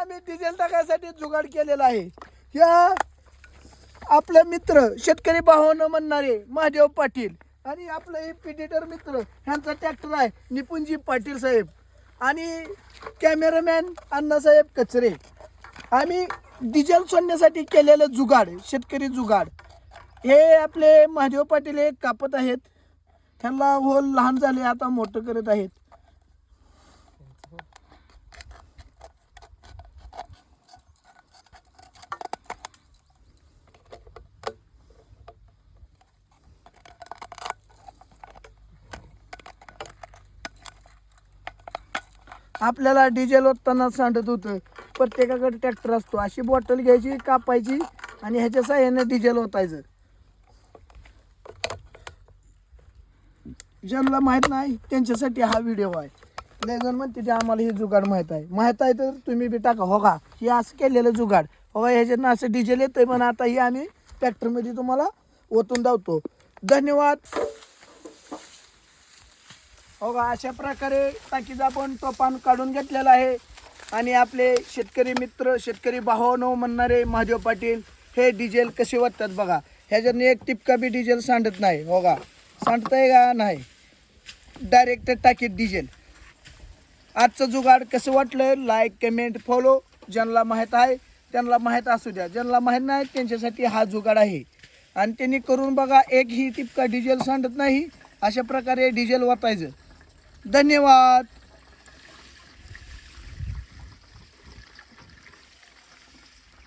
आम्ही डिझेल टाकायसाठी जुगाड केलेला आहे. या आपले मित्र शेतकरी भावानं म्हणणारे महादेव पाटील आणि आपलं हे पिडिटर मित्र ह्यांचा ट्रॅक्टर आहे निपुणजी पाटील साहेब आणि कॅमेरामॅन अण्णासाहेब कचरे. आम्ही डिझेल सोडण्यासाठी केलेलं जुगाड, शेतकरी जुगाड. हे आपले महादेव पाटील हे कापत आहेत. त्यांना होल लहान झाले, आता मोठं करत आहेत. आपल्याला डिझेल ओतताना सांडत होतं, प्रत्येकाकडे ट्रॅक्टर असतो. अशी बॉटल घ्यायची, कापायची आणि ह्याच्या साह्याने डिझेल ओतायचं. ज्यांना माहीत नाही त्यांच्यासाठी हा व्हिडिओ आहे. लय जण म्हणते ते आम्हाला हे जुगाड माहीत आहे. माहीत आहे तर तुम्ही बी टाका. हो का, हे असं केलेलं जुगाड. हो का, ह्याच्यातनं असं डिझेल येतंय. पण आता हे आम्ही ट्रॅक्टरमध्ये तुम्हाला ओतून धावतो. धन्यवाद. हो का, अशा प्रकारे टाकीचा आपण टोपान काढून घेतलेला आहे. आणि आपले शेतकरी मित्र, शेतकरी भावानो म्हणणारे महादेव पाटील हे डिझेल कसे वाटतात बघा. ह्याच्याने एक टिपका बी डिझेल सांडत नाही. हो का, सांडतंय का नाही, डायरेक्ट टाकीत डिझेल. आजचं जुगाड कसं वाटलं, लाईक, कमेंट, फॉलो. ज्यांना माहीत आहे त्यांना माहीत असू द्या, ज्यांना माहीत नाही त्यांच्यासाठी हा जुगाड आहे. आणि त्यांनी करून बघा, एक ही टिपका डिझेल सांडत नाही. अशा प्रकारे डिझेल वाटायचं. धन्यवाद.